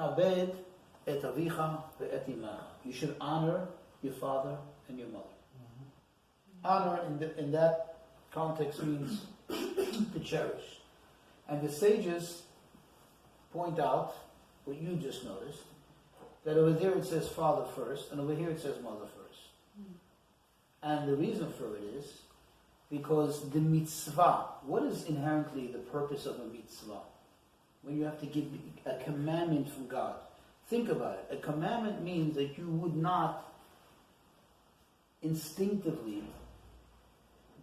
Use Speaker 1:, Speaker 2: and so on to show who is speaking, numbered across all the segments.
Speaker 1: Chabad et avicha ve'et imecha. You should honor your father and your mother. Honor in that context means to cherish. And the sages point out what you just noticed, that over there it says father first, and over here it says mother first. And the reason for it is because the mitzvah, what is inherently the purpose of a mitzvah? When you have to give a commandment from God. Think about it. A commandment means that you would not instinctively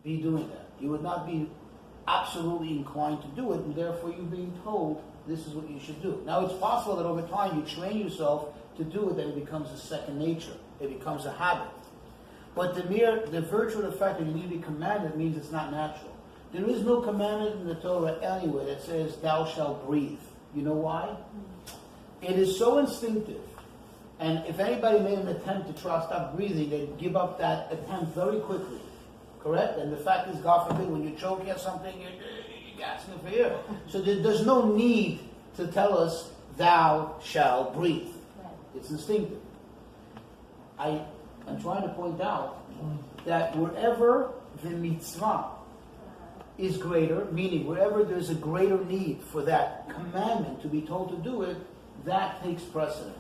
Speaker 1: be doing that. You would not be absolutely inclined to do it, and therefore you're being told this is what you should do. Now it's possible that over time you train yourself to do it, that it becomes a second nature. It becomes a habit. But the virtue of the fact that you need to be commanded means it's not natural. There is no commandment in the Torah anywhere that says, thou shalt breathe. You know why? It is so instinctive. And if anybody made an attempt to try to stop breathing, they'd give up that attempt very quickly. Correct? And the fact is, God forbid, when you're choking at something, you're gasping for air. So there's no need to tell us, thou shalt breathe. It's instinctive. I'm trying to point out that wherever the mitzvah is greater, meaning wherever there's a greater need for that commandment to be told to do it, that takes precedent.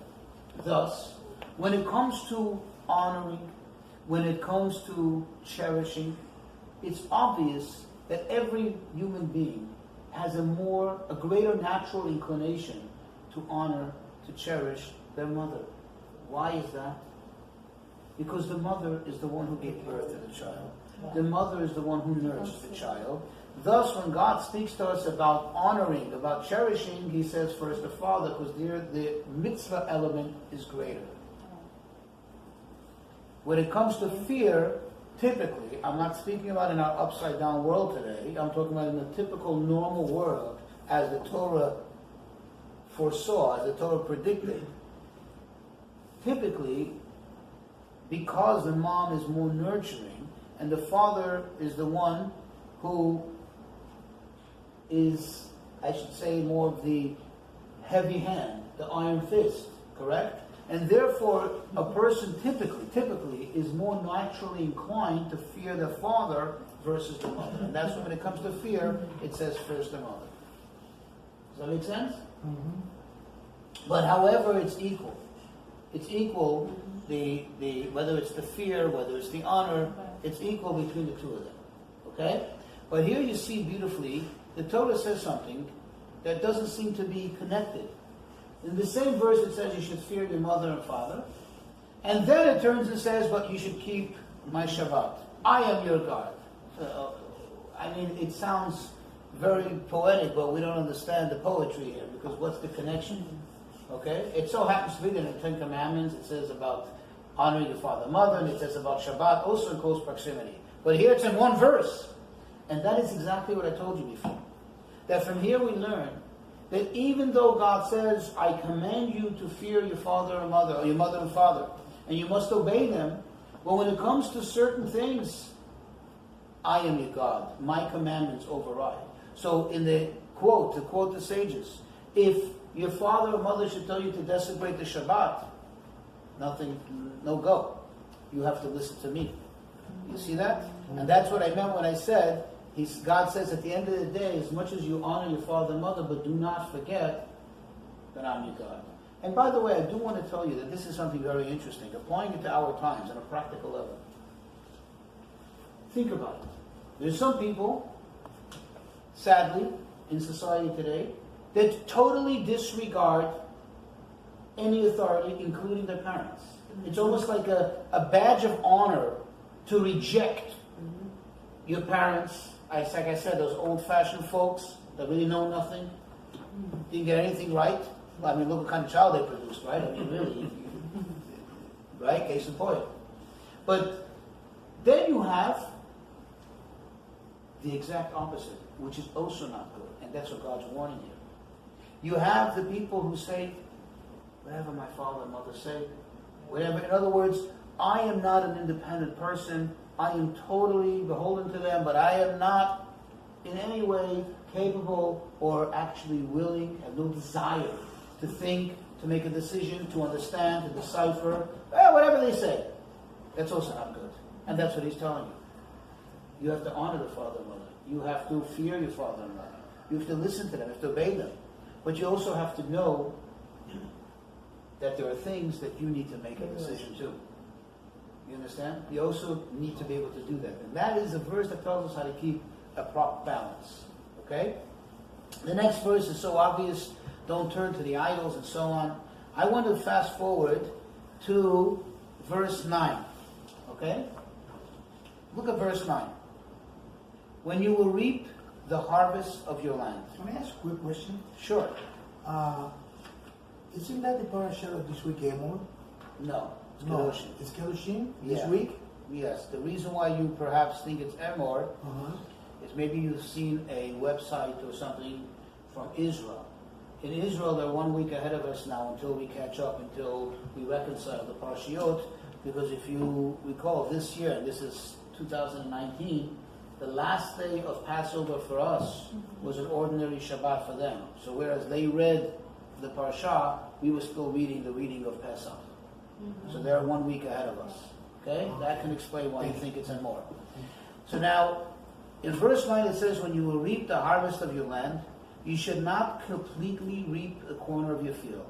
Speaker 1: Thus, when it comes to honoring, when it comes to cherishing, it's obvious that every human being has a greater natural inclination to honor, to cherish their mother. Why is that? Because the mother is the one who gave birth to the child. The mother is the one who nourished the child. Thus, when God speaks to us about honoring, about cherishing, He says first the father, because there the mitzvah element is greater. When it comes to fear, typically, I'm not speaking about in our upside down world today, I'm talking about in the typical normal world, as the Torah foresaw, as the Torah predicted. Typically, because the mom is more nurturing, and the father is the one who is, I should say, more of the heavy hand, the iron fist, correct? And therefore, a person typically is more naturally inclined to fear the father versus the mother. And that's when it comes to fear, it says first the mother. Does that make sense? Mm-hmm. But however, it's equal. It's equal, whether it's the fear, whether it's the honor, it's equal between the two of them. Okay? But here you see beautifully, the Torah says something that doesn't seem to be connected. In the same verse it says you should fear your mother and father. And then it turns and says, but you should keep my Shabbat. I am your God. It sounds very poetic, but we don't understand the poetry here, because what's the connection? Okay? It so happens to be that in the Ten Commandments it says about honoring your father and mother, and it says about Shabbat, also in close proximity. But here it's in one verse. And that is exactly what I told you before. That from here we learn that even though God says, I command you to fear your father and mother, or your mother and father, and you must obey them, but when it comes to certain things, I am your God. My commandments override. So in the quote, to quote the sages, if your father or mother should tell you to desecrate the Shabbat, nothing, no go. You have to listen to me. You see that? And that's what I meant when I said, God says at the end of the day, as much as you honor your father and mother, but do not forget that I'm your God. And by the way, I do want to tell you that this is something very interesting, applying it to our times on a practical level. Think about it. There's some people, sadly, in society today, that totally disregard any authority, including their parents. It's almost like a badge of honor to reject your parents. Like I said, those old-fashioned folks that really know nothing, didn't get anything right. Well, look what kind of child they produced, right? Really. Right? Case in point. But then you have the exact opposite, which is also not good. And that's what God's warning here. You have the people who say, whatever my father and mother say, whatever. In other words, I am not an independent person. I am totally beholden to them, but I am not in any way capable or actually willing, have no desire to think, to make a decision, to understand, to decipher, whatever they say. That's also not good. And that's what he's telling you. You have to honor the father and mother. You have to fear your father and mother. You have to listen to them, you have to obey them. But you also have to know that there are things that you need to make a decision to. You understand? You also need to be able to do that. And that is a verse that tells us how to keep a proper balance. Okay? The next verse is so obvious. Don't turn to the idols and so on. I want to fast forward to verse 9. Okay? Look at verse 9. When you will reap the harvest of your land.
Speaker 2: Can I ask a quick question?
Speaker 1: Sure.
Speaker 2: Isn't that the Parshar of this week, Emor?
Speaker 1: No. It's
Speaker 2: No.
Speaker 1: Kedoshim.
Speaker 2: It's Kedoshim
Speaker 1: Yeah.
Speaker 2: this week?
Speaker 1: Yes. The reason why you perhaps think it's Emor is maybe you've seen a website or something from Israel. In Israel, they're 1 week ahead of us now until we catch up, until we reconcile the Parshiot. Because if you recall, this year, and this is 2019, the last day of Passover for us was an ordinary Shabbat for them. So whereas they read the Parsha, we were still reading the reading of Pesach. So they're 1 week ahead of us. Okay? That can explain why you think it's in more. So now, in verse 9 it says, when you will reap the harvest of your land, you should not completely reap the corner of your field,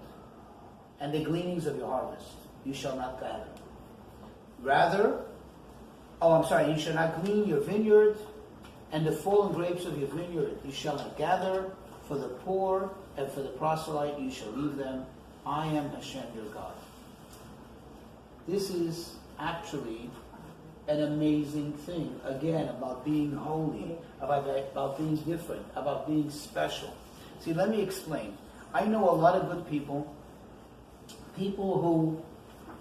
Speaker 1: and the gleanings of your harvest you shall not gather. Rather, you shall not glean your vineyard, and the fallen grapes of your vineyard you shall not gather. For the poor and for the proselyte you shall leave them. I am Hashem your God. This is actually an amazing thing, again, about being holy, about being different, about being special. See, let me explain. I know a lot of good people who,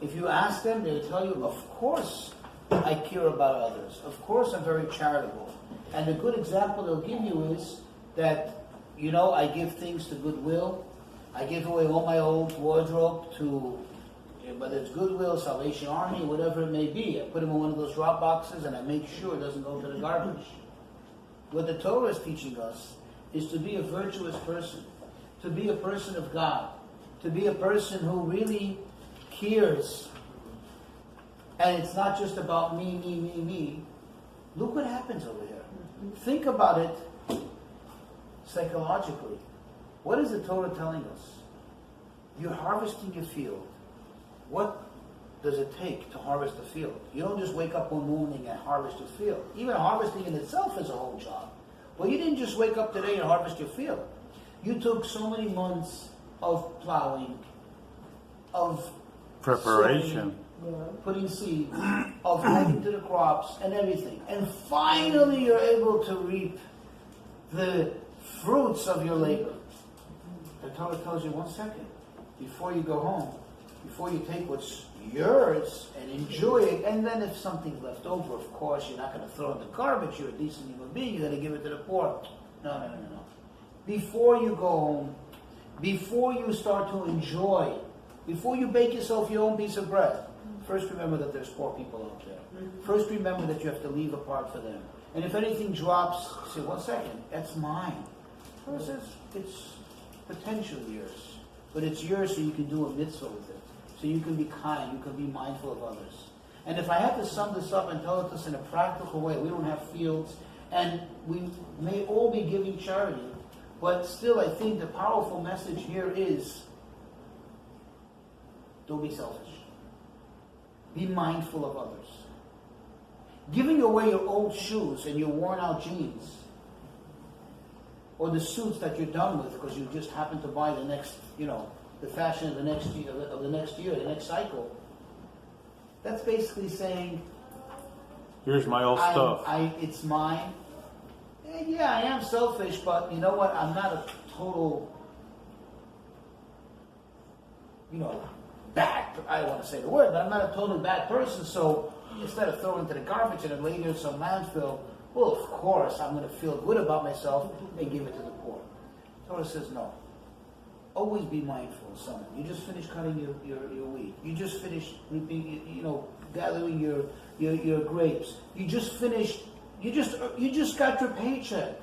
Speaker 1: if you ask them, they'll tell you, of course I care about others. Of course I'm very charitable. And a good example they'll give you is that, I give things to Goodwill. I give away all my old wardrobe to, whether it's Goodwill, Salvation Army, whatever it may be. I put them in one of those drop boxes and I make sure it doesn't go to the garbage. What the Torah is teaching us is to be a virtuous person, to be a person of God, to be a person who really cares. And it's not just about me. Look what happens over here. Think about it psychologically. What is the Torah telling us? You're harvesting your field. What does it take to harvest a field? You don't just wake up one morning and harvest your field. Even harvesting in itself is a whole job. Well, you didn't just wake up today and harvest your field. You took so many months of plowing, of
Speaker 3: preparation,
Speaker 1: putting seeds, of adding to the crops and everything. And finally you're able to reap the fruits of your labor. The Torah tells you, 1 second, before you go home, before you take what's yours and enjoy it, and then if something's left over, of course, you're not going to throw it in the garbage. You're a decent human being. You're going to give it to the poor. No. Before you go home, before you start to enjoy, before you bake yourself your own piece of bread, first remember that there's poor people out there. First remember that you have to leave a part for them. And if anything drops, say, 1 second, that's mine. Torah says it's potentially yours. But it's yours so you can do a mitzvah with it. So you can be kind, you can be mindful of others. And if I had to sum this up and tell it this in a practical way, we don't have fields, and we may all be giving charity, but still I think the powerful message here is, don't be selfish. Be mindful of others. Giving away your old shoes and your worn out jeans, or the suits that you're done with because you just happen to buy the next, the fashion of the next year, the next cycle. That's basically saying,
Speaker 3: here's my old stuff.
Speaker 1: It's mine. Yeah, I am selfish, but you know what? I'm not a total, bad. I don't want to say the word, but I'm not a totally bad person. So instead of throwing it to the garbage and then later in some landfill, well, of course, I'm going to feel good about myself and give it to the poor. Torah says no. Always be mindful of someone. You just finished cutting your wheat. You just finished gathering your grapes. You just finished. You just got your paycheck.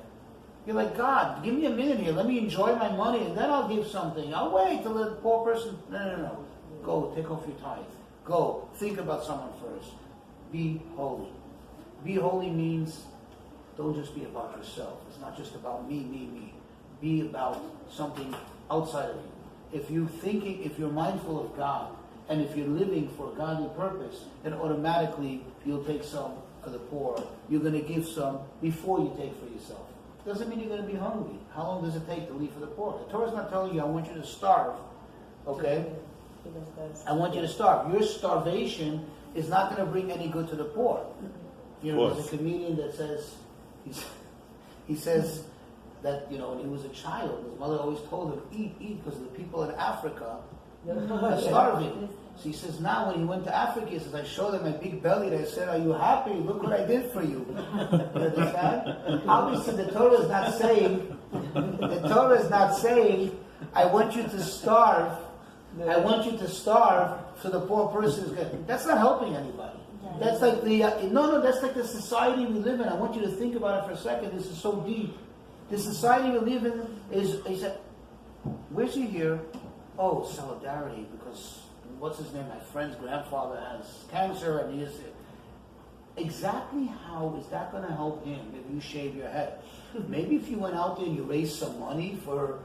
Speaker 1: You're like, God, give me a minute here. Let me enjoy my money, and then I'll give something. I'll wait till the poor person. No. Go, take off your tithe. Go, think about someone first. Be holy. Be holy means don't just be about yourself. It's not just about me. Be about something outside of you. If you're mindful of God, and if you're living for a godly purpose, then automatically you'll take some for the poor. You're going to give some before you take for yourself. Doesn't mean you're going to be hungry. How long does it take to leave for the poor? The Torah's not telling you, I want you to starve. Okay? I want you to starve. Your starvation is not going to bring any good to the poor. You know, there's a comedian that says, he says that, when he was a child, his mother always told him, eat, because the people in Africa are starving. So he says now when he went to Africa, he says, I showed them my big belly. They said, are you happy? Look what I did for you. You understand? Obviously the Torah is not saying, I want you to starve. I want you to starve so the poor person is good. That's not helping anybody. That's like that's like the society we live in. I want you to think about it for a second. This is so deep. The society we live in is where's he here? Oh, solidarity, because what's his name? My friend's grandfather has cancer, and he is. Exactly how is that going to help him if you shave your head? Maybe if you went out there and you raised some money for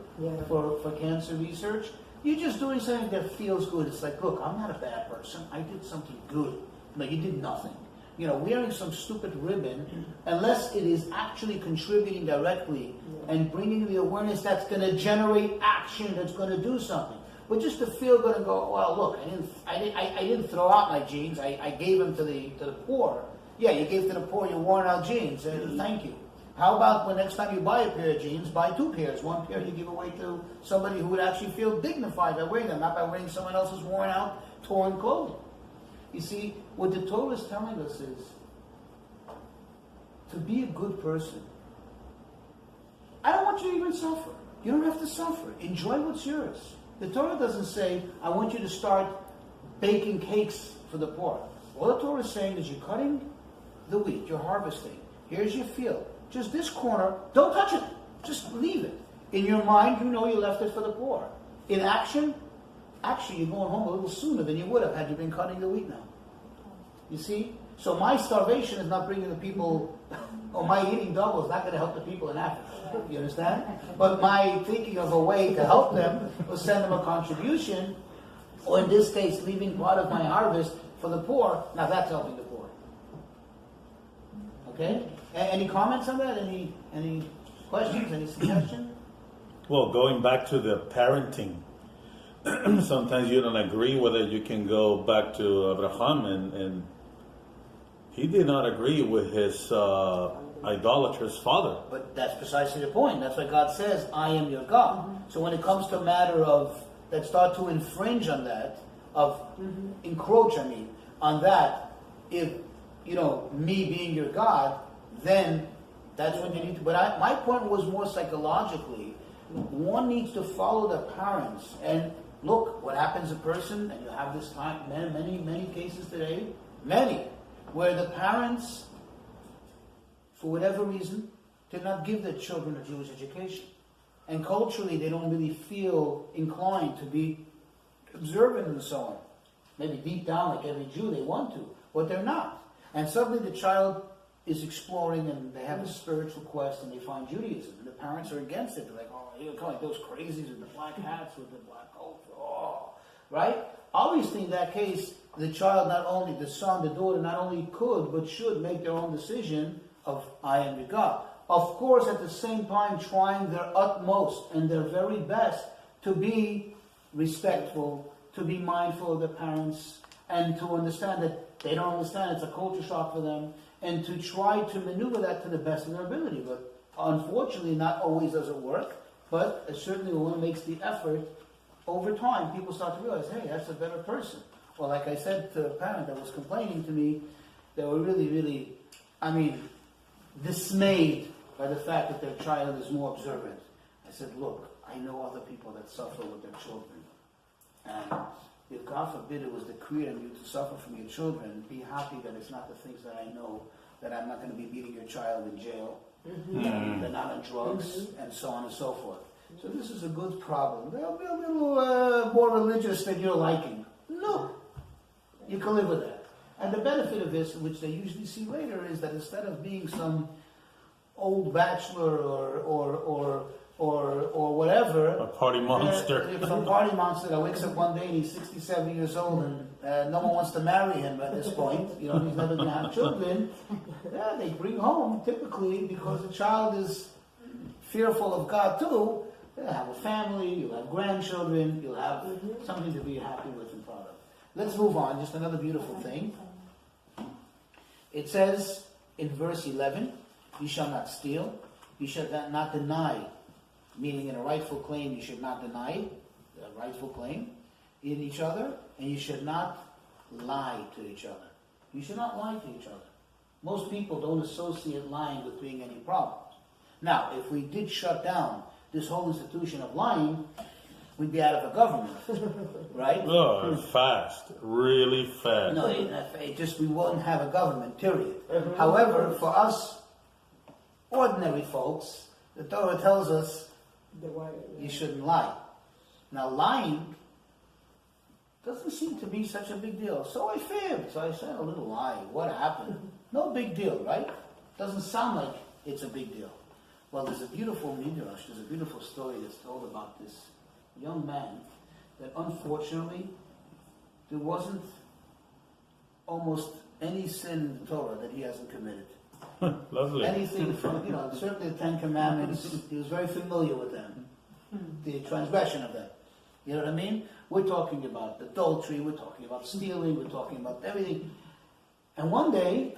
Speaker 1: cancer research, you're just doing something that feels good. It's like, look, I'm not a bad person. I did something good. No, you did nothing. Wearing some stupid ribbon, unless it is actually contributing directly and bringing the awareness that's going to generate action, that's going to do something. But just to feel good and go, well, look, I didn't throw out my jeans. I gave them to the poor. Yeah, you gave to the poor your worn out jeans. Thank you. How about when next time you buy a pair of jeans, buy 2 pairs. 1 pair you give away to somebody who would actually feel dignified by wearing them, not by wearing someone else's worn out, torn clothing. You see, what the Torah is telling us is to be a good person. I don't want you to even suffer. You don't have to suffer. Enjoy what's yours. The Torah doesn't say, I want you to start baking cakes for the poor. All the Torah is saying is you're cutting the wheat, you're harvesting. Here's your field. Just this corner, don't touch it. Just leave it. In your mind, you know you left it for the poor. In action, actually you're going home a little sooner than you would have had you been cutting the wheat now. You see? So my starvation is not bringing the people, or my eating double is not going to help the people in Africa. You understand? But my thinking of a way to help them will send them a contribution, or in this case, leaving part of my harvest for the poor. Now that's helping the poor. Okay? Any comments on that? Any questions? Any suggestions?
Speaker 3: Well, going back to the parenting, sometimes you don't agree whether you can go back to Avrohom, and he did not agree with his idolatrous father.
Speaker 1: But that's precisely the point. That's why God says, I am your God. Mm-hmm. So when it comes to a matter of that start to infringe on that, encroach, on that, if, me being your God, then that's when you need to. But my point was more psychologically. One needs to follow the parents. And look, what happens a person, and you have this time, many cases today, where the parents, for whatever reason, did not give their children a Jewish education. And culturally, they don't really feel inclined to be observant and so on. Maybe deep down, like every Jew, they want to, but they're not. And suddenly the child is exploring, and they have a spiritual quest, and they find Judaism. And the parents are against it. They're like, oh, you're kind of like those crazies with the black hats, with the black coats, right? Obviously, in that case, the child the son, the daughter, not only could, but should make their own decision of, I am your God. Of course, at the same time, trying their utmost and their very best to be respectful, to be mindful of the parents, and to understand that they don't understand, it's a culture shock for them, and to try to maneuver that to the best of their ability. But unfortunately, not always does it work, but certainly when one makes the effort, over time, people start to realize, hey, that's a better person. Well, like I said to a parent that was complaining to me, they were really, really, dismayed by the fact that their child is more observant. I said, look, I know other people that suffer with their children. And if God forbid it was decreed on you to suffer from your children, be happy that it's not the things that I know, that I'm not going to be beating your child in jail, They're not on drugs, and so on and so forth. So this is a good problem. They'll be a little more religious than you're liking. No, you can live with that. And the benefit of this, which they usually see later, is that instead of being some old bachelor or whatever,
Speaker 3: A party monster.
Speaker 1: some party monster that wakes up one day and he's 67 years old and no one wants to marry him at this point, he's never going to have children, they bring home, typically, because the child is fearful of God too, you'll have a family, you'll have grandchildren, you'll have something to be happy with and proud of. Let's move on, just another beautiful thing. It says in verse 11, you shall not steal, you shall not deny, meaning in a rightful claim you should not deny the rightful claim in each other, and you should not lie to each other. You should not lie to each other. Most people don't associate lying with being any problems. Now, if we did shut down this whole institution of lying, we'd be out of a government, right?
Speaker 3: Oh, fast, really fast.
Speaker 1: No, we wouldn't have a government, period. However, for us ordinary folks, the Torah tells us you shouldn't lie. Now, lying doesn't seem to be such a big deal. So I fibbed. So I said a little lie. What happened? No big deal, right? Doesn't sound like it's a big deal. Well, there's a beautiful midrash, there's a beautiful story that's told about this young man that unfortunately there wasn't almost any sin in the Torah that he hasn't committed.
Speaker 3: Lovely.
Speaker 1: Anything from, certainly the Ten Commandments, he was very familiar with them. The transgression of them. You know what I mean? We're talking about adultery, we're talking about stealing, we're talking about everything. And one day,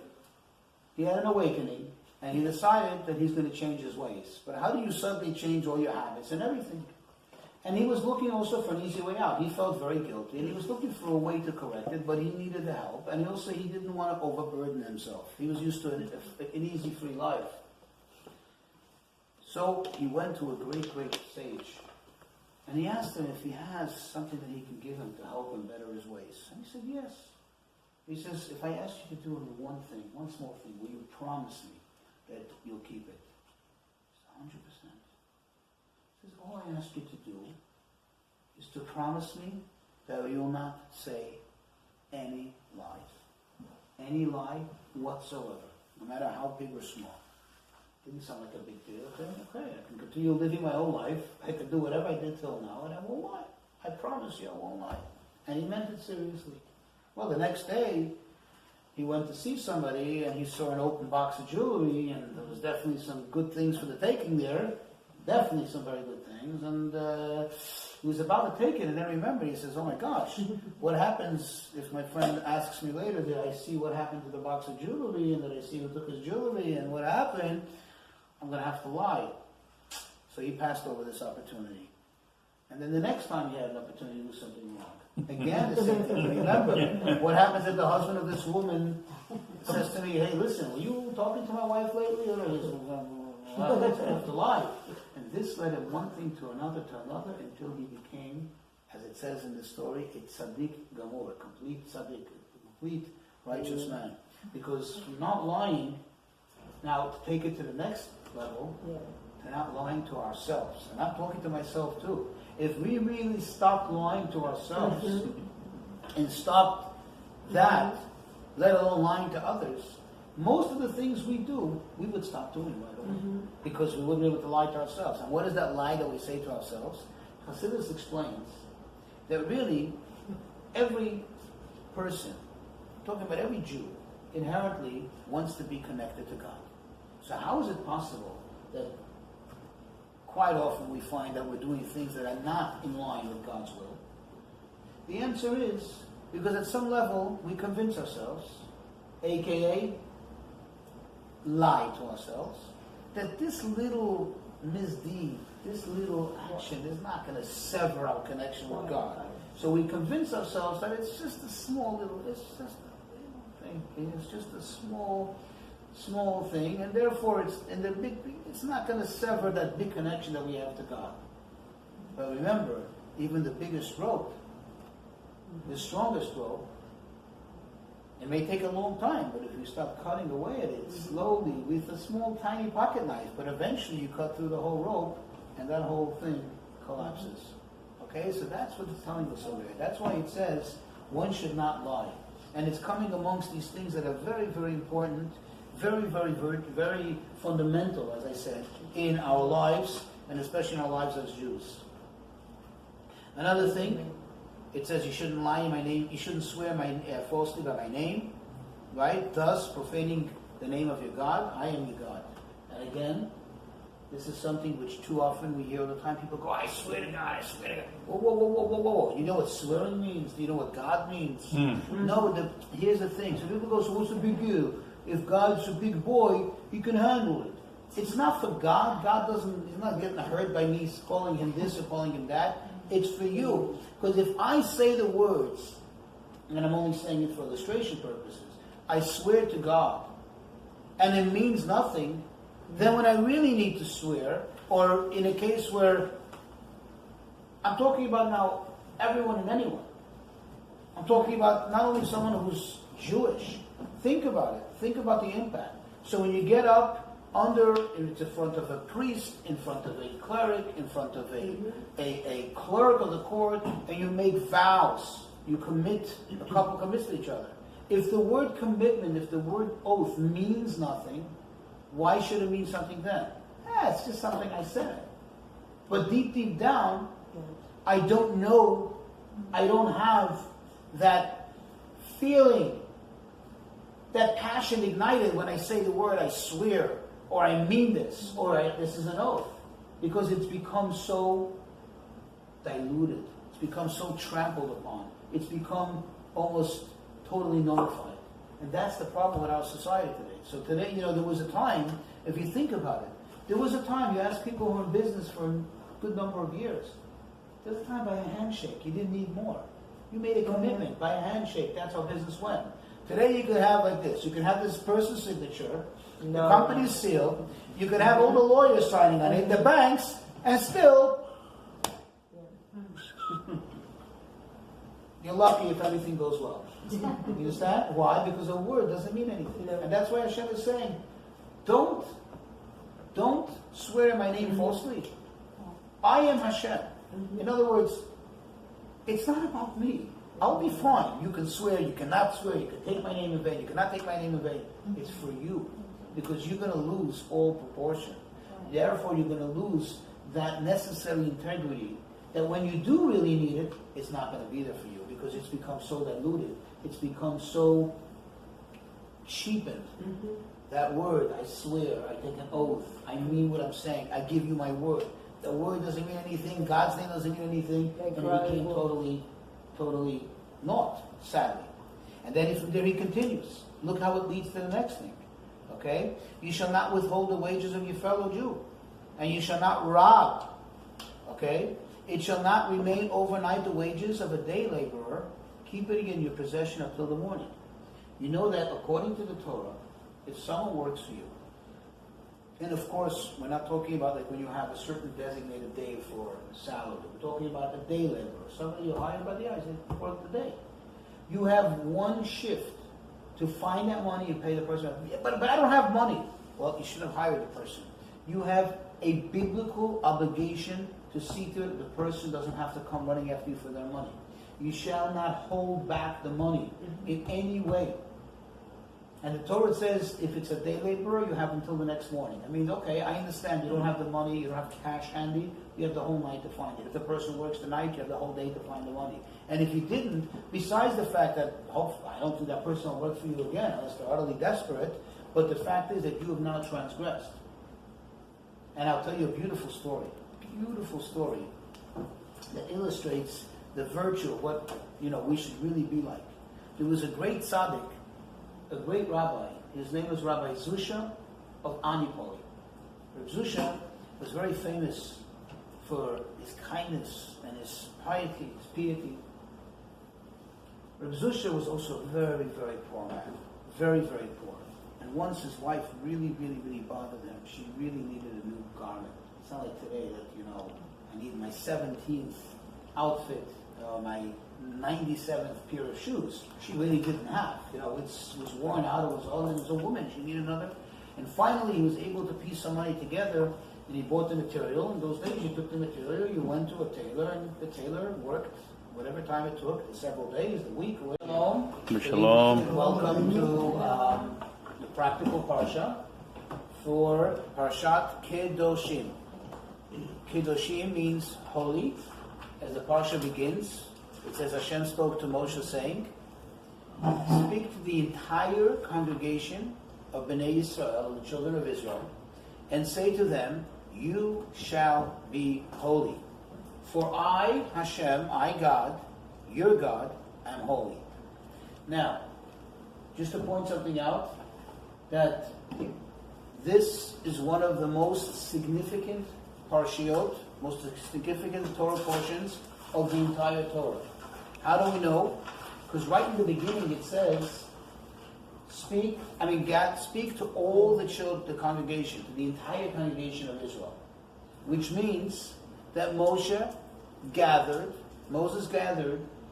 Speaker 1: he had an awakening, and he decided that he's going to change his ways. But how do you suddenly change all your habits and everything? And he was looking also for an easy way out. He felt very guilty, and he was looking for a way to correct it, but he needed the help. And also, he didn't want to overburden himself. He was used to an easy, free life. So he went to a great, great sage, and he asked him if he has something that he can give him to help him better his ways. And he said, yes. He says, if I ask you to do only one thing, one small thing, will you promise me that you'll keep it? He said, 100%. He says, all I ask you to do is to promise me that you'll not say any lies. Any lie whatsoever, no matter how big or small. Didn't sound like a big deal. Okay, I can continue living my whole life. I can do whatever I did till now, and I won't lie. I promise you I won't lie. And he meant it seriously. Well, the next day, he went to see somebody, and he saw an open box of jewelry, and there was definitely some good things for the taking there. Definitely some very good things. And he was about to take it, and then remembered, he says, oh my gosh, what happens if my friend asks me later, did I see what happened to the box of jewelry, and did I see who took his jewelry, and what happened? I'm going to have to lie. So he passed over this opportunity. And then the next time he had an opportunity to do something wrong. Again, the same thing. Remember, what happens if the husband of this woman says to me, hey, listen, were you talking to my wife lately? Or I have to lie. And this led him one thing to another until he became, as it says in the story, a tzaddik gamor, a complete tzaddik, a complete righteous man. Because from not lying, now to take it to the next level, to not lying to ourselves. And I'm talking to myself too. If we really stopped lying to ourselves and stopped that, let alone lying to others, most of the things we do, we would stop doing right away. Because we wouldn't be able to lie to ourselves. And what is that lie that we say to ourselves? Hasidus explains that really every person, talking about every Jew, inherently wants to be connected to God. So how is it possible that quite often we find that we're doing things that are not in line with God's will? The answer is because at some level we convince ourselves, aka lie to ourselves, that this little misdeed, this little action is not going to sever our connection with God. So we convince ourselves that it's just a small little, it's just a little thing, it's just a small thing, and therefore it's not going to sever that big connection that we have to God. But remember, even the biggest rope, the strongest rope, It may take a long time, but if you start cutting away at it slowly with a small, tiny pocket knife, but eventually you cut through the whole rope, and that whole thing collapses. Okay, so that's what it's telling us over here. That's why it says one should not lie. And it's coming amongst these things that are very, very important, very, very, very, very fundamental, as I said, in our lives, and especially in our lives as Jews. Another thing, it says you shouldn't lie in my name, you shouldn't swear falsely by my name, right? Thus, profaning the name of your God, I am your God. And again, this is something which too often we hear all the time. People go, I swear to God, I swear to God. Whoa, whoa, whoa, whoa, whoa, whoa. You know what swearing means? Do you know what God means? No, here's the thing. So people go, so what's the big deal? If God's a big boy, he can handle it. It's not for God. He's not getting hurt by me calling him this or calling him that. It's for you. Because if I say the words, and I'm only saying it for illustration purposes, I swear to God, and it means nothing, then when I really need to swear, or in a case where I'm talking about now everyone and anyone, I'm talking about not only someone who's Jewish. Think about it. Think about the impact. So when you get up in front of a priest, in front of a cleric, in front of a clerk of the court, and you make vows, you commit, a couple commits to each other. If the word commitment, if the word oath means nothing, why should it mean something then? It's just something I said. But deep down, I don't know, I don't have that feeling, that passion ignited when I say the word I swear, or I mean this, or this is an oath. Because it's become so diluted. It's become so trampled upon. It's become almost totally nullified. And that's the problem with our society today. So today, there was a time, if you think about it, there was a time, you ask people who are in business for a good number of years, there was a time by a handshake, you didn't need more. You made a commitment by a handshake, that's how business went. Today you could have like this, you can have this person's signature, the company's seal, you could have all the lawyers signing on it, the banks, and still, you're lucky if everything goes well. You understand? Why? Because a word doesn't mean anything. And that's why Hashem is saying, don't swear in my name falsely. I am Hashem. In other words, it's not about me. I'll be fine. You can swear, you cannot swear, you can take my name in vain, you cannot take my name in vain. It's for you. Because you're going to lose all proportion. Therefore, you're going to lose that necessary integrity that when you do really need it, it's not going to be there for you because it's become so diluted. It's become so cheapened. That word, I swear, I take an oath, I mean what I'm saying, I give you my word. The word doesn't mean anything, God's name doesn't mean anything, and it became totally naught, sadly. And then from there he continues. Look how it leads to the next thing. Okay? You shall not withhold the wages of your fellow Jew, and you shall not rob. Okay? It shall not remain overnight the wages of a day laborer. Keep it in your possession until the morning. You know that according to the Torah, if someone works for you, and of course, we're not talking about like when you have a certain designated day for salary. We're talking about a day laborer. Somebody you're hired by the eyes, they work the day. You have one shift to find that money and pay the person. But I don't have money. Well, you should have hired the person. You have a biblical obligation to see to it that the person doesn't have to come running after you for their money. You shall not hold back the money in any way. And the Torah says if it's a day laborer, you have until the next morning. I mean, okay, I understand you don't have the money, you don't have cash handy, you have the whole night to find it. If the person works the night, you have the whole day to find the money. And if you didn't, besides the fact that, hopefully, I don't think that person will work for you again unless they're utterly desperate, but the fact is that you have not transgressed. And I'll tell you a beautiful story that illustrates the virtue of what, we should really be like. There was a great tzaddik, a great rabbi. His name was Rabbi Zusha of Anipoli. Rabbi Zusha was very famous for his kindness and his piety, his piety. Rabbi Zusha was also a very, very poor man. Very, very poor. And once his wife really bothered him. She really needed a new garment. It's not like today that, I need my 17th outfit, my 97th pair of shoes. She really didn't have. It was worn out. It was a woman. She needed another. And finally, he was able to piece some money together, and he bought the material. In those days, you took the material, you went to a tailor, and the tailor worked whatever time it took, several days, a week. Shalom.
Speaker 3: Shalom.
Speaker 1: Welcome to the practical Parsha for Parshat Kedoshim. Kedoshim means holy. As the Parsha begins, it says Hashem spoke to Moshe saying, speak to the entire congregation of Bnei Yisrael, the children of Israel, and say to them, you shall be holy. For I, Hashem, I God, your God, am holy. Now, just to point something out, that this is one of the most significant parshiot, most significant Torah portions of the entire Torah. How do we know? Because right in the beginning it says, God speak to all the congregation, to the entire congregation of Israel. Which means that Moses gathered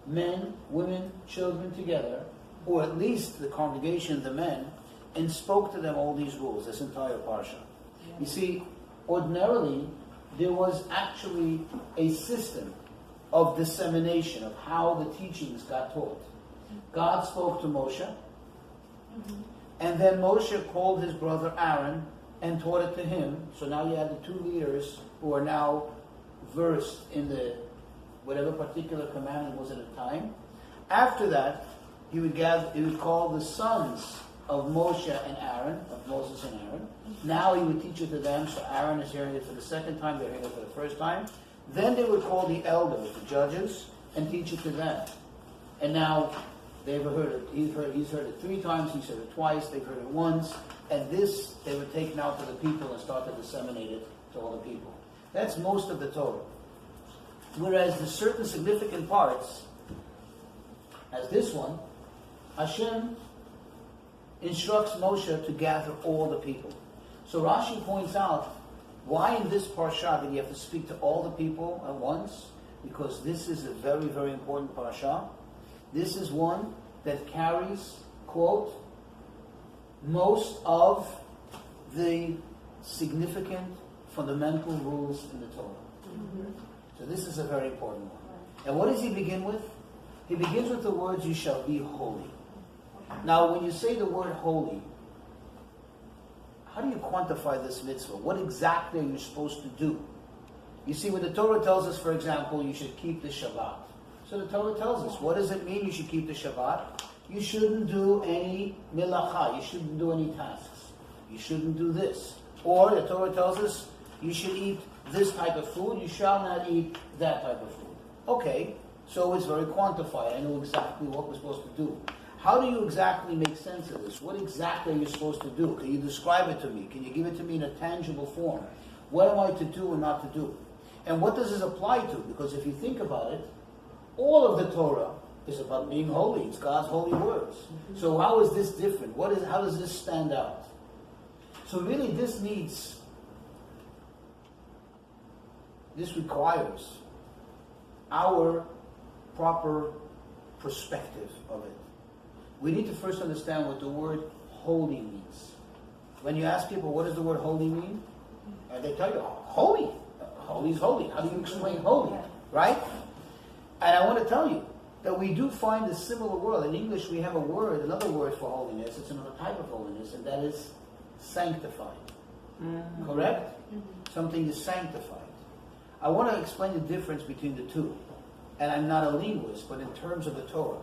Speaker 1: men, women, children together, or at least the congregation of the men, and spoke to them all these rules, this entire Parsha. You see, ordinarily, there was actually a system of dissemination of how the teachings got taught. God spoke to Moshe, and then Moshe called his brother Aaron and taught it to him. So now you have the two leaders who are now versed in the whatever particular commandment was at the time. After that, he would call the sons of Moshe and Aaron, of Moses and Aaron. Now he would teach it to them, so Aaron is hearing it for the second time, they're hearing it for the first time. Then they would call the elders, the judges, and teach it to them. And now they've heard it. He's heard it 3 times, he's heard it twice, they've heard it once, and this they would take now to the people and start to disseminate it to all the people. That's most of the Torah. Whereas the certain significant parts, as this one, Hashem instructs Moshe to gather all the people. So Rashi points out, why in this Parsha did you have to speak to all the people at once? Because this is a very, very important Parsha. This is one that carries, quote, most of the significant fundamental rules in the Torah. So this is a very important one. And what does he begin with? He begins with the words, you shall be holy. Now, when you say the word holy, how do you quantify this mitzvah? What exactly are you supposed to do? You see, when the Torah tells us, for example, you should keep the Shabbat. So the Torah tells us, what does it mean you should keep the Shabbat? You shouldn't do any milacha. You shouldn't do any tasks. You shouldn't do this. Or the Torah tells us, you should eat this type of food. You shall not eat that type of food. Okay, so it's very quantified. I know exactly what we're supposed to do. How do you exactly make sense of this? What exactly are you supposed to do? Can you describe it to me? Can you give it to me in a tangible form? What am I to do and not to do? And what does this apply to? Because if you think about it, all of the Torah is about being holy. It's God's holy words. So how is this different? How does this stand out? So really this requires our proper perspective of it. We need to first understand what the word holy means. When you ask people, what does the word holy mean? And they tell you, holy. Holy is holy. How do you explain holy? Right? And I want to tell you that we do find a similar word. In English, we have another word for holiness. It's another type of holiness, and that is sanctified. Correct? Something is sanctified. I want to explain the difference between the two. And I'm not a linguist, but in terms of the Torah.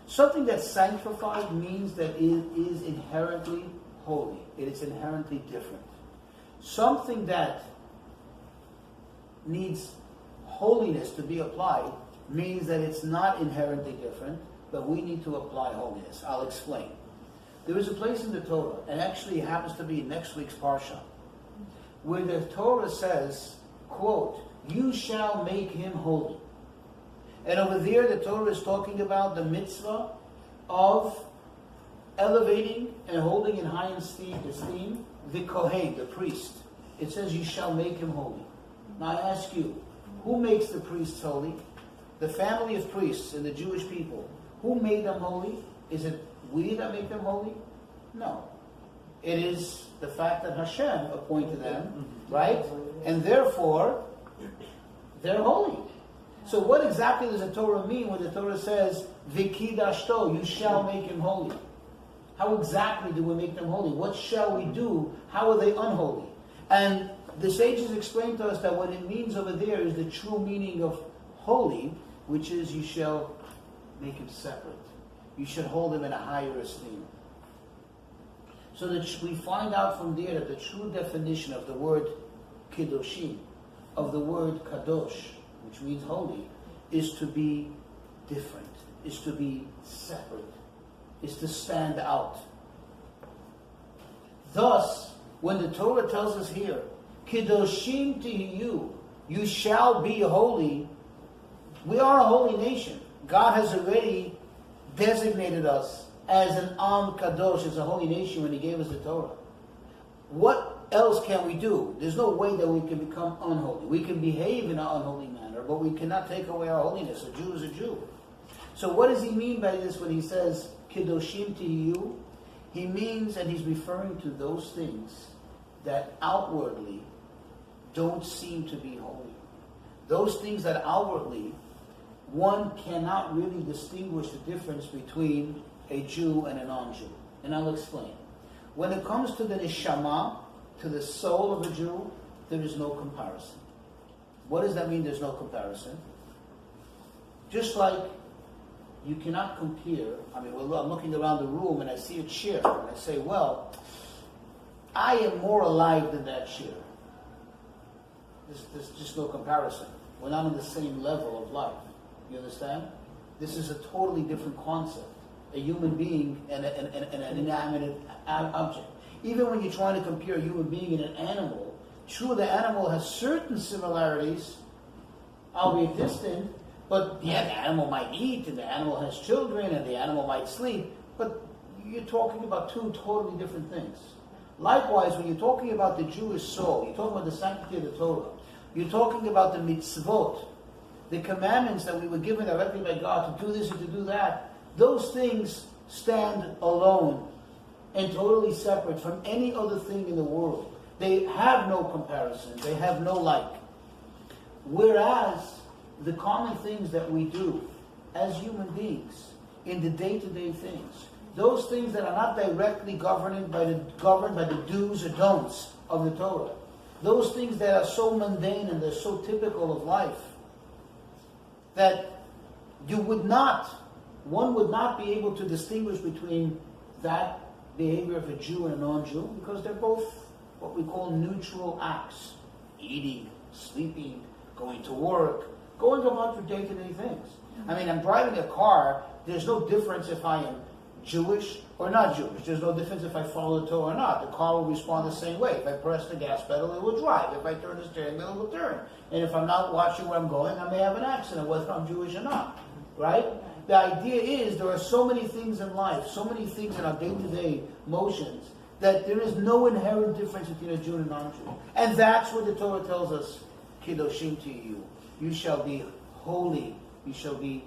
Speaker 1: Something that's sanctified means that it is inherently holy. It is inherently different. Something that needs holiness to be applied means that it's not inherently different, but we need to apply holiness. I'll explain. There is a place in the Torah, and actually it happens to be next week's Parsha, where the Torah says, quote, you shall make him holy. And over there, the Torah is talking about the mitzvah of elevating and holding in high esteem the Kohen, the priest. It says, you shall make him holy. Now I ask you, who makes the priests holy? the family of priests and the Jewish people, who made them holy? Is it we that make them holy? No. It is the fact that Hashem appointed them, right? And therefore, they're holy. So what exactly does the Torah mean when the Torah says, Vikidashto, you shall make him holy? How exactly do we make them holy? What shall we do? How are they unholy? And the sages explain to us that what it means over there is the true meaning of holy, which is you shall make him separate. You should hold him in a higher esteem. So that we find out from there that the true definition of the word Kedoshim, of the word Kadosh, which means holy, is to be different, is to be separate, is to stand out. Thus, when the Torah tells us here, Kedoshim tihiyu, you shall be holy, we are a holy nation. God has already designated us as an Am Kadosh, as a holy nation when He gave us the Torah. What else can we do? There's no way that we can become unholy. We can behave in an unholy manner, but we cannot take away our holiness. A Jew is a Jew. So what does He mean by this when He says, Kedoshim tihiyu? He means, and He's referring to those things that outwardly don't seem to be holy. Those things that outwardly one cannot really distinguish the difference between a Jew and a non-Jew. And I'll explain. When it comes to the neshama, to the soul of a Jew, there is no comparison. What does that mean, there's no comparison? Just like you cannot compare, I'm looking around the room and I see a chair, and I say, well, I am more alive than that chair. There's just no comparison. We're not on the same level of life. You understand? This is a totally different concept. A human being and an inanimate object. Even when you're trying to compare a human being and an animal, true, the animal has certain similarities, albeit distant, but yeah, the animal might eat, and the animal has children, and the animal might sleep, but you're talking about two totally different things. Likewise, when you're talking about the Jewish soul, you're talking about the sanctity of the Torah, you're talking about the mitzvot, the commandments that we were given directly by God to do this and to do that, those things stand alone and totally separate from any other thing in the world. They have no comparison. They have no like. Whereas the common things that we do as human beings in the day-to-day things, those things that are not directly governed by the do's or don'ts of the Torah, those things that are so mundane and they're so typical of life, that one would not be able to distinguish between that behavior of a Jew and a non-Jew, because they're both what we call neutral acts. Eating, sleeping, going to work, going about your day-to-day things. I'm driving a car, there's no difference if I am Jewish or not Jewish. There's no difference if I follow the Torah or not. The car will respond the same way. If I press the gas pedal, it will drive. If I turn the steering wheel, it will turn. And if I'm not watching where I'm going, I may have an accident, whether I'm Jewish or not. Right? The idea is there are so many things in life, so many things in our day-to-day motions, that there is no inherent difference between a Jew and a non-Jew. And that's what the Torah tells us, Kedoshim tihiyu. You shall be holy. You shall be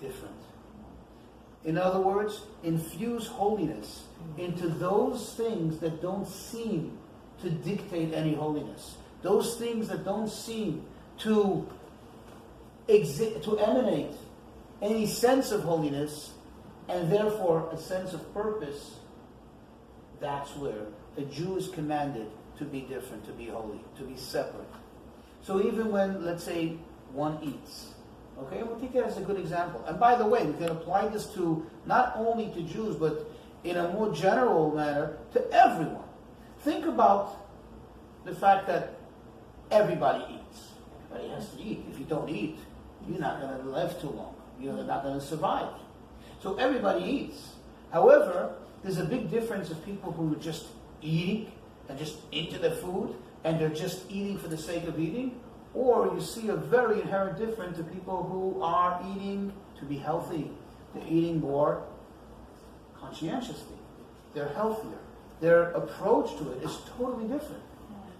Speaker 1: different. In other words, infuse holiness into those things that don't seem to dictate any holiness. Those things that don't seem to emanate any sense of holiness, and therefore a sense of purpose. That's where a Jew is commanded to be different, to be holy, to be separate. So even when, let's say, one eats, okay, we'll take that as a good example. And by the way, we can apply this to not only to Jews, but in a more general manner to everyone. Think about the fact that everybody eats. Everybody has to eat. If you don't eat, you're not going to live too long. You're not going to survive. So everybody eats. However, there's a big difference of people who are just eating and just into their food, and they're just eating for the sake of eating. Or you see a very inherent difference to people who are eating to be healthy. They're eating more conscientiously. They're healthier. Their approach to it is totally different.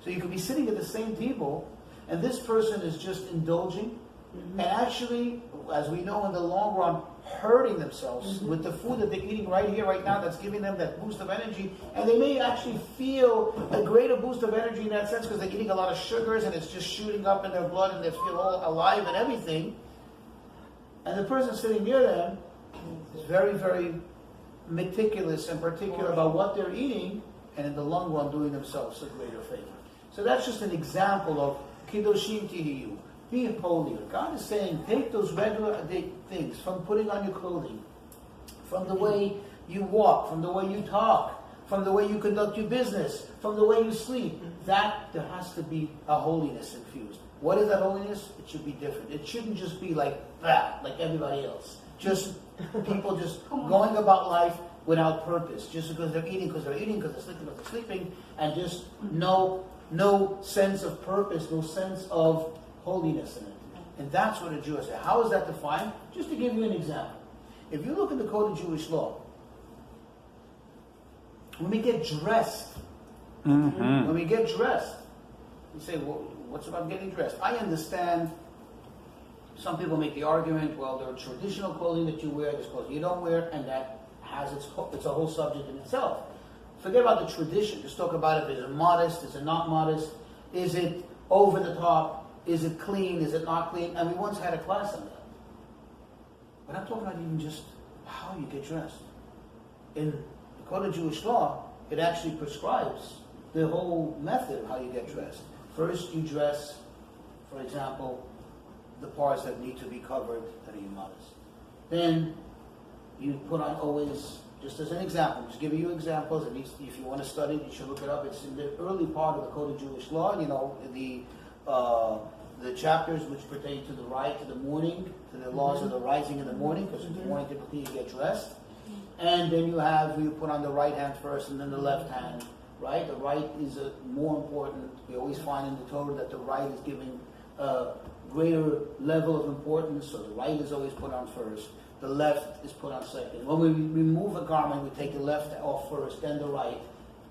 Speaker 1: So you could be sitting at the same table, and this person is just indulging and actually, as we know, in the long run, hurting themselves with the food that they're eating right here, right now, that's giving them that boost of energy, and they may actually feel a greater boost of energy in that sense because they're eating a lot of sugars and it's just shooting up in their blood and they feel all alive and everything. And the person sitting near them is very, very meticulous and particular about what they're eating, and in the long run doing themselves a greater favor. So that's just an example of Kedoshim Tihiyu. Be holier. God is saying, take those regular things, from putting on your clothing, from the way you walk, from the way you talk, from the way you conduct your business, from the way you sleep. That there has to be a holiness infused. What is that holiness? It should be different. It shouldn't just be like that, like everybody else. Just people just going about life without purpose, just because they're eating, because they're eating, because they're sleeping, because they're sleeping, and just no sense of purpose, no sense of holiness in it. And that's what a Jew is. How is that defined? Just to give you an example. If you look at the Code of Jewish Law, when we get dressed, you say, well, what's about getting dressed? I understand some people make the argument, well, there are traditional clothing that you wear, there's clothing you don't wear, and that has it's a whole subject in itself. Forget about the tradition. Just talk about it. Is it modest? Is it not modest? Is it over the top? Is it clean? Is it not clean? And we once had a class on that. But I'm talking about even just how you get dressed. In the Code of Jewish Law, it actually prescribes the whole method of how you get dressed. First, you dress, for example, the parts that need to be covered that are immodest. Then you put on always, just as an example, I'm just giving you examples, and if you want to study it, you should look it up. It's in the early part of the Code of Jewish Law, the chapters which pertain to the right, to the morning, to the laws of the rising in the morning, because in the morning typically you get dressed. And then you put on the right hand first and then the left hand, right? The right is more important. We always find in the Torah that the right is given a greater level of importance, so the right is always put on first. The left is put on second. When we remove a garment, we take the left off first, then the right.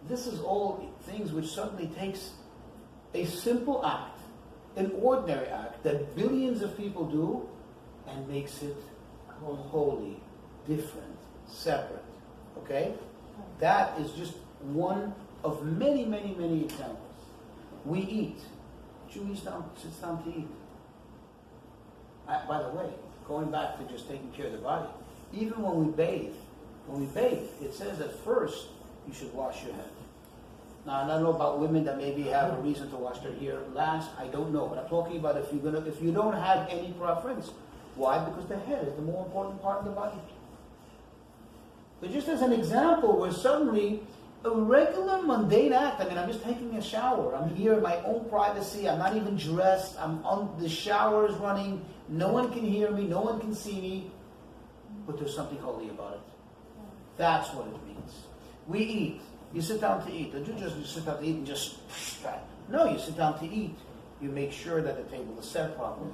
Speaker 1: This is all things which certainly takes a simple act, an ordinary act that billions of people do, and makes it holy, different, separate. Okay? That is just one of many, many, many examples. We eat. Jew sits down to eat. By the way, going back to just taking care of the body, even when we bathe, it says that first you should wash your head. Now, I don't know about women that maybe have a reason to wash their hair last. I don't know, but I'm talking about if you don't have any preference. Why? Because the head is the more important part of the body. But just as an example, where suddenly a regular mundane act. I mean, I'm just taking a shower. I'm here in my own privacy. I'm not even dressed. The shower is running. No one can hear me. No one can see me. But there's something holy about it. That's what it means. We eat. You sit down to eat. Don't you just sit down to eat and just... No, you sit down to eat. You make sure that the table is set properly.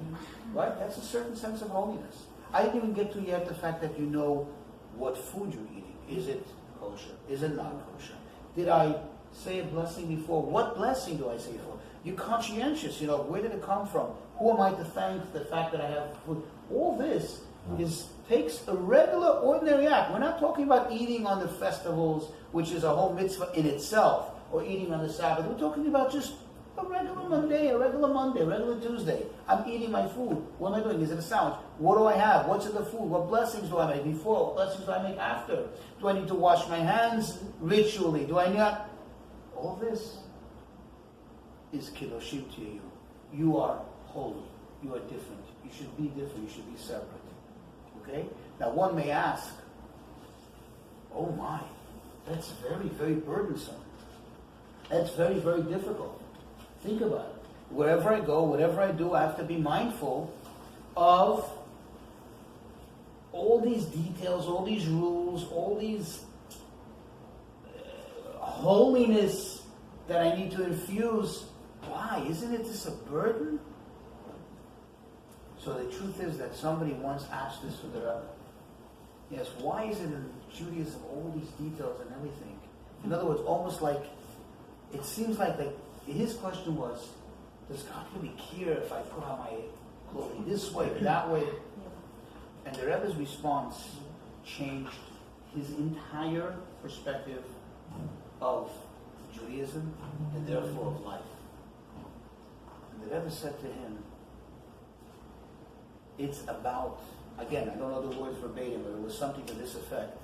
Speaker 1: Right? That's a certain sense of holiness. I didn't even get to yet the fact that you know what food you're eating. Is it kosher? Is it not kosher? Did I say a blessing before? What blessing do I say for? You're conscientious. Where did it come from? Who am I to thank the fact that I have food? All this takes a regular, ordinary act. We're not talking about eating on the festivals, which is a whole mitzvah in itself, or eating on the Sabbath. We're talking about just a regular Monday, a regular Tuesday. I'm eating my food. What am I doing? Is it a sandwich? What do I have? What's in the food? What blessings do I make before? What blessings do I make after? Do I need to wash my hands ritually? Do I not? All this is Kedoshim to you. You are holy. You are different. You should be different. You should be separate. Okay? Now one may ask, oh my, that's very, very burdensome. That's very, very difficult. Think about it. Wherever I go, whatever I do, I have to be mindful of all these details, all these rules, all these holiness that I need to infuse. Why? Isn't it just a burden? So the truth is that somebody once asked this to the Rabbi. Yes, why is it in Judaism all these details and everything? In other words, almost like, it seems like his question was, does God really care if I put on clothing this way, that way. And the Rebbe's response changed his entire perspective of Judaism and therefore of life. And the Rebbe said to him, it's about, again, I don't know the words verbatim, but it was something to this effect.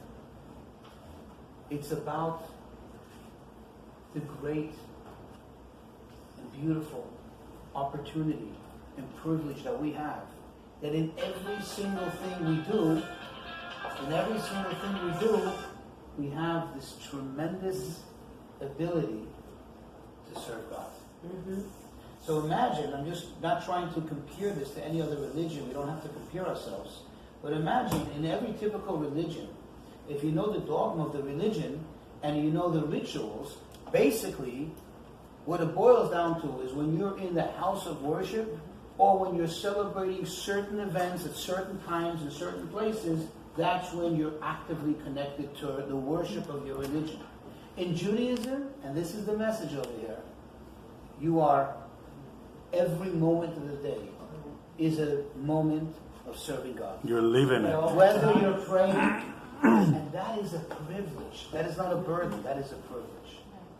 Speaker 1: It's about the great and beautiful opportunity and privilege that we have, that in every single thing we do, we have this tremendous ability to serve God.
Speaker 4: Mm-hmm.
Speaker 1: So imagine, I'm just not trying to compare this to any other religion, we don't have to compare ourselves, but imagine in every typical religion, if you know the dogma of the religion and you know the rituals, basically what it boils down to is when you're in the house of worship or when you're celebrating certain events at certain times in certain places, that's when you're actively connected to the worship of your religion. In Judaism, and this is the message over here, you are, every moment of the day is a moment of serving God.
Speaker 3: You're living it.
Speaker 1: Whether you're praying, and that is a privilege. That is not a burden, that is a privilege.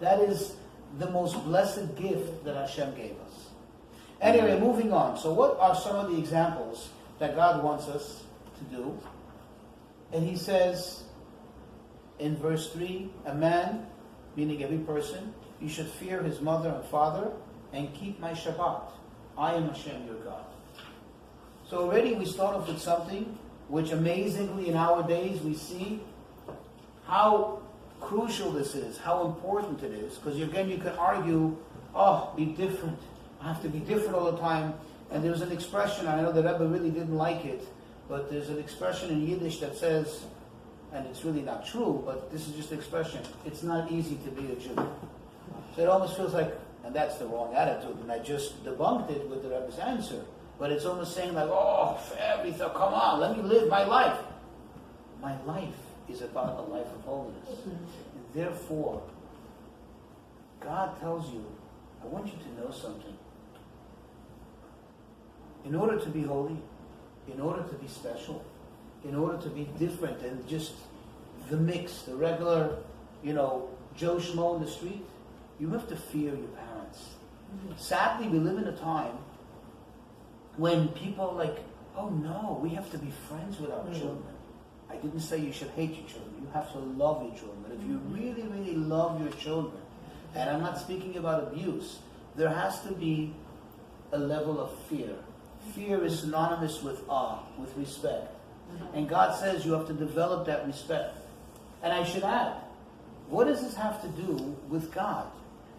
Speaker 1: That is the most blessed gift that Hashem gave us. Anyway, moving on. So what are some of the examples that God wants us to do? And he says in verse 3, a man, meaning every person, you should fear his mother and father and keep my Shabbat. I am Hashem your God. So already we start off with something which amazingly in our days we see how crucial this is, how important it is. Because again you can argue, be different. I have to be different all the time. And there's an expression, I know the Rebbe really didn't like it, but there's an expression in Yiddish that says, and it's really not true, but this is just an expression, it's not easy to be a Jew. So it almost feels like, and that's the wrong attitude, and I just debunked it with the Rebbe's answer. But it's almost saying like, everything, come on, let me live my life. My life is about a life of holiness. And therefore, God tells you, I want you to know something. In order to be holy, in order to be special, in order to be different than just the mix, the regular, Joe Schmo in the street, you have to fear your parents. Sadly, we live in a time when people are like, oh no, we have to be friends with our children. I didn't say you should hate your children. You have to love your children. If you really, really love your children, and I'm not speaking about abuse, there has to be a level of fear. Fear is synonymous with awe, with respect. And God says you have to develop that respect. And I should add, what does this have to do with God?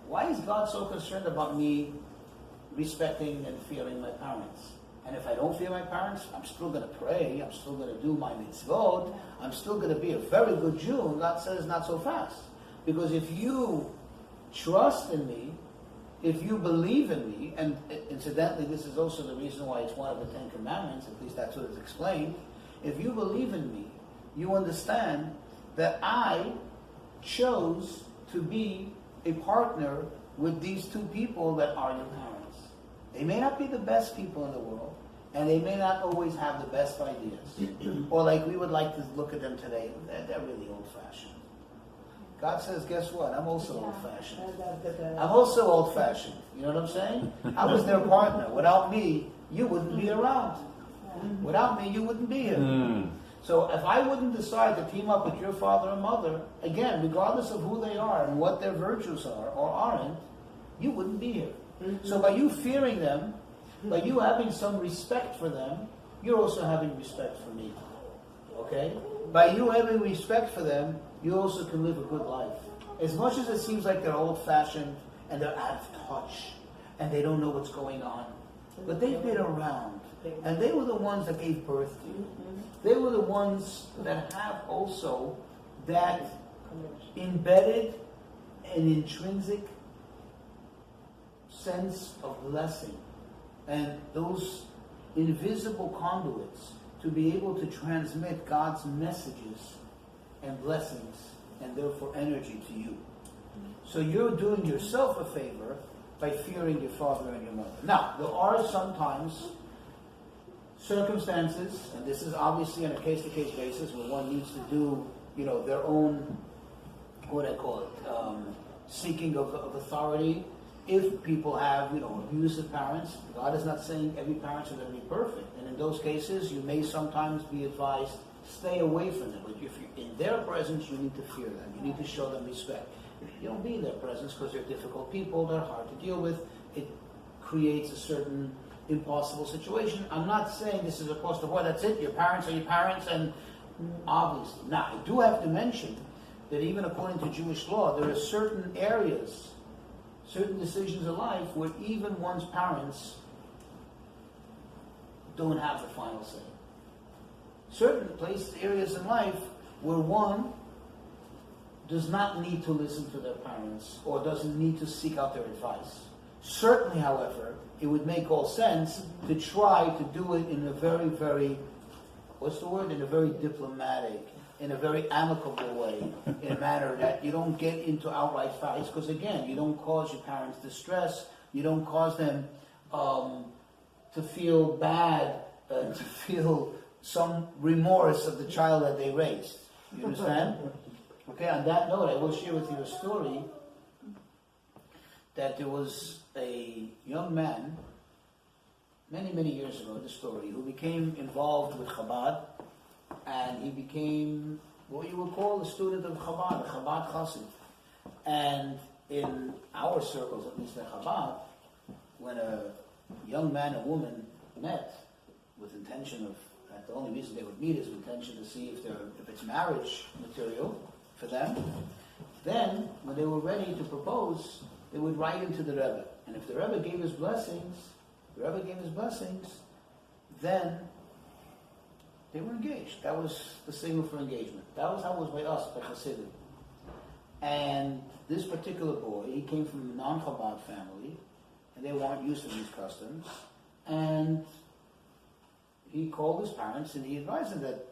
Speaker 1: Why is God so concerned about me respecting and fearing my parents? And if I don't fear my parents, I'm still going to pray, I'm still going to do my mitzvot, I'm still going to be a very good Jew. And God says, not so fast. Because if you trust in me, if you believe in me, and incidentally, this is also the reason why it's one of the 10 Commandments, at least that's what it's explained. If you believe in me, you understand that I chose to be a partner with these two people that are your parents. They may not be the best people in the world, and they may not always have the best ideas. Or like we would like to look at them today, they're really old-fashioned. God says, guess what? I'm also old-fashioned. I'm also old-fashioned. You know what I'm saying? I was their partner. Without me, you wouldn't be around. Without me, you wouldn't be here. So if I wouldn't decide to team up with your father and mother, again, regardless of who they are and what their virtues are or aren't, you wouldn't be here. So by you fearing them, by you having some respect for them, you're also having respect for me. Okay? By you having respect for them, you also can live a good life. As much as it seems like they're old-fashioned and they're out of touch and they don't know what's going on, but they've been around and they were the ones that gave birth to you. They were the ones that have also that embedded and intrinsic sense of blessing and those invisible conduits to be able to transmit God's messages and blessings and therefore energy to you. So you're doing yourself a favor by fearing your father and your mother. Now, there are sometimes circumstances, and this is obviously on a case-to-case basis where one needs to do, their own, what I call it, seeking of authority. If people have, abusive parents, God is not saying every parent is going to be perfect. And in those cases, you may sometimes be advised, stay away from them. But if you're in their presence, you need to fear them. You need to show them respect. If you don't be in their presence because they're difficult people, they're hard to deal with, it creates a certain impossible situation. I'm not saying this is across the board, that's it, your parents are your parents, and obviously. Now, I do have to mention that even according to Jewish law, there are certain areas, certain decisions in life where even one's parents don't have the final say. Certain places, areas in life where one does not need to listen to their parents or doesn't need to seek out their advice. Certainly, however, it would make all sense to try to do it in a very, very, in a very diplomatic, in a very amicable way, in a manner that you don't get into outright fights, because again, you don't cause your parents distress, you don't cause them to feel bad, to feel some remorse of the child that they raised. You understand? Okay, on that note, I will share with you a story that there was a young man, many, many years ago, this story, who became involved with Chabad, and he became what you would call a student of Chabad, a Chabad Chassid. And in our circles, at least in Chabad, when a young man and woman met with intention of, the only reason they would meet is with intention to see if it's marriage material for them, then when they were ready to propose, they would write into the Rebbe. And if the Rebbe gave his blessings, then they were engaged. That was the signal for engagement. That was how it was by us, by Hasidim. And this particular boy, he came from a non-Chabad family, and they weren't used to these customs. And he called his parents, and he advised them that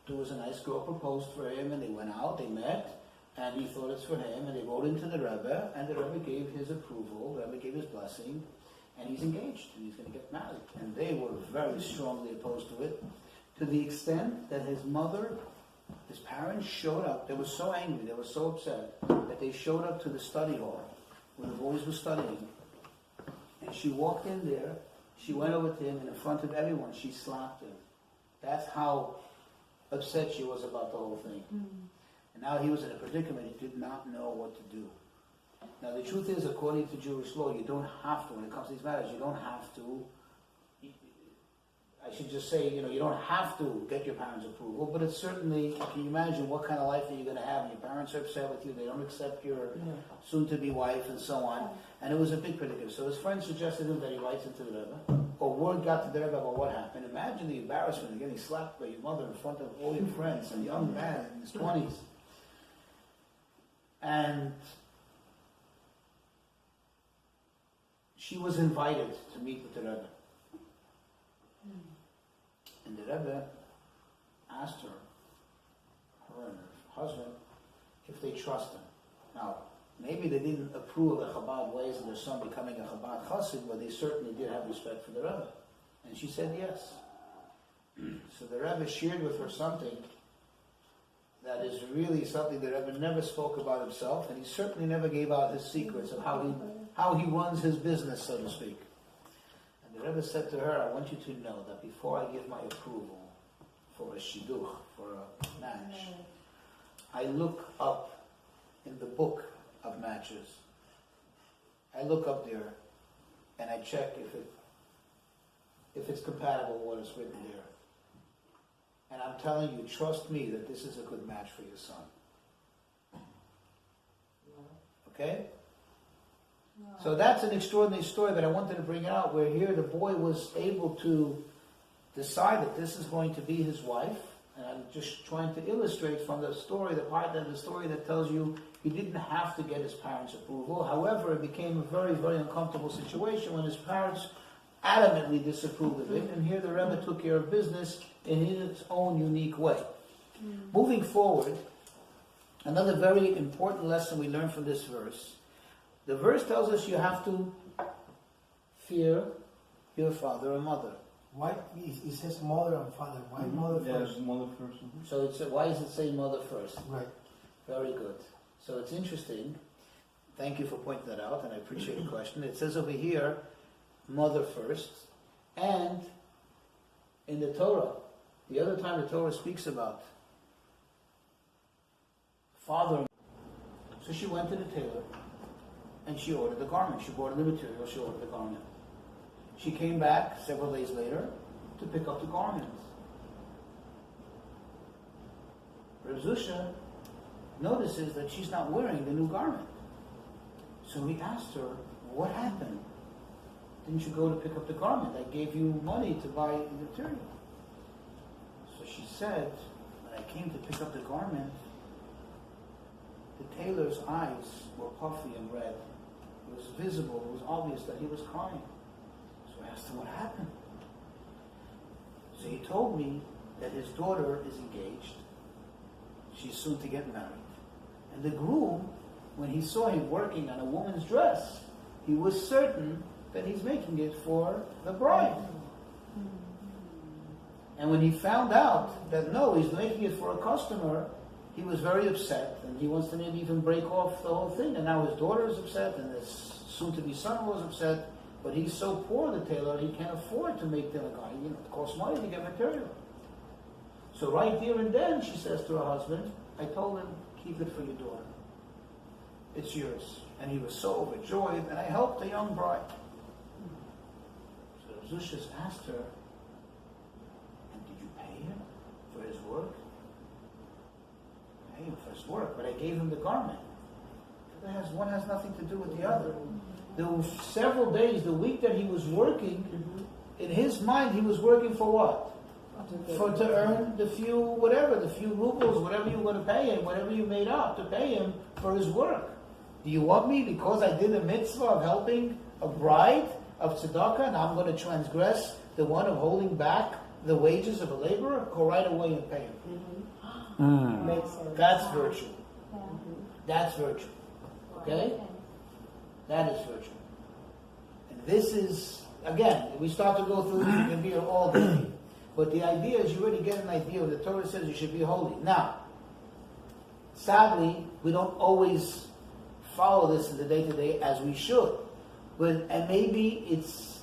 Speaker 1: there was a nice girl proposed for him, and they went out, they met, and he thought it's for him, and they wrote into the Rebbe, and the Rebbe gave his approval, the Rebbe gave his blessing, and he's engaged, and he's going to get married. And they were very strongly opposed to it, to the extent that his parents showed up. They were so angry, they were so upset, that they showed up to the study hall, where the boys were studying, and she walked in there, she went over to him, and in front of everyone, she slapped him. That's how upset she was about the whole thing. And now he was in a predicament, he did not know what to do. Now the truth is, according to Jewish law, you don't have to, when it comes to these matters, you don't have to, I should just say, you don't have to get your parents' approval, but it's certainly, can you imagine what kind of life are you going to have? Your parents are upset with you, they don't accept your soon-to-be wife, and so on. And it was a big predicament. So his friend suggested him that he writes into the Rebbe, or word got to the Rebbe about what happened. Imagine the embarrassment of getting slapped by your mother in front of all your friends, a young man in his 20s. And she was invited to meet with the Rebbe. And the Rebbe asked her and her husband, if they trust him. Now, maybe they didn't approve of the Chabad ways of their son becoming a Chabad Chassid, but they certainly did have respect for the Rebbe. And she said yes. So the Rebbe shared with her something that is really something the Rebbe never spoke about himself, and he certainly never gave out his secrets of how he runs his business, so to speak. And the Rebbe said to her, I want you to know that before I give my approval for a shidduch, for a match, I look up in the book of matches. I look up there and I check if it's compatible with what is written there. And I'm telling you, trust me that this is a good match for your son. Okay? So that's an extraordinary story, but I wanted to bring it out, where here the boy was able to decide that this is going to be his wife. And I'm just trying to illustrate from the story, the part of the story that tells you he didn't have to get his parents' approval. However, it became a very, very uncomfortable situation when his parents adamantly disapproved of it. And here the Rebbe took care of business in his own unique way. Moving forward, another very important lesson we learn from this verse. The verse tells us you have to fear your father or mother.
Speaker 2: Why it says mother and father? Why mother first?
Speaker 4: mother first.
Speaker 1: So why does it say mother first?
Speaker 2: Right.
Speaker 1: Very good. So it's interesting. Thank you for pointing that out, and I appreciate the question. It says over here, mother first, and in the Torah, the other time the Torah speaks about father. So she went to the tailor, and she ordered the garment. She ordered the material, she ordered the garment. She came back several days later to pick up the garment. Rav Zusha notices that she's not wearing the new garment. So he asked her, what happened? Didn't you go to pick up the garment? I gave you money to buy the material. So she said, when I came to pick up the garment, the tailor's eyes were puffy and red. It was visible, it was obvious that he was crying. So I asked him what happened. So he told me that his daughter is engaged. She's soon to get married. And the groom, when he saw him working on a woman's dress, he was certain that he's making it for the bride. And when he found out that no, he's making it for a customer, he was very upset, and he wants to maybe even break off the whole thing. And now his daughter is upset, and his soon-to-be son-in-law is upset, but he's so poor, the tailor, he can't afford to make them a guy. You know, it costs money to get material. So right there and then, she says to her husband, I told him, keep it for your daughter. It's yours. And he was so overjoyed, and I helped the young bride. So Zushas asked her, and did you pay him for his work? Pay him for his work, but I gave him the garment. One has nothing to do with the other. There were several days, the week that he was working, in his mind he was working for what? To earn the few rubles, whatever you were going to pay him, whatever you made up to pay him for his work. Do you want me, because I did a mitzvah of helping a bride of tzedakah, and I'm going to transgress the one of holding back the wages of a laborer? Go right away and pay him.
Speaker 5: Makes sense.
Speaker 1: That's virtue.
Speaker 5: Yeah.
Speaker 1: That's virtue. Okay? That is virtue. And this is, again, if we start to go through this, we can be here all day. But the idea is you already get an idea of the Torah says you should be holy. Now, sadly, we don't always follow this in the day-to-day as we should. And maybe it's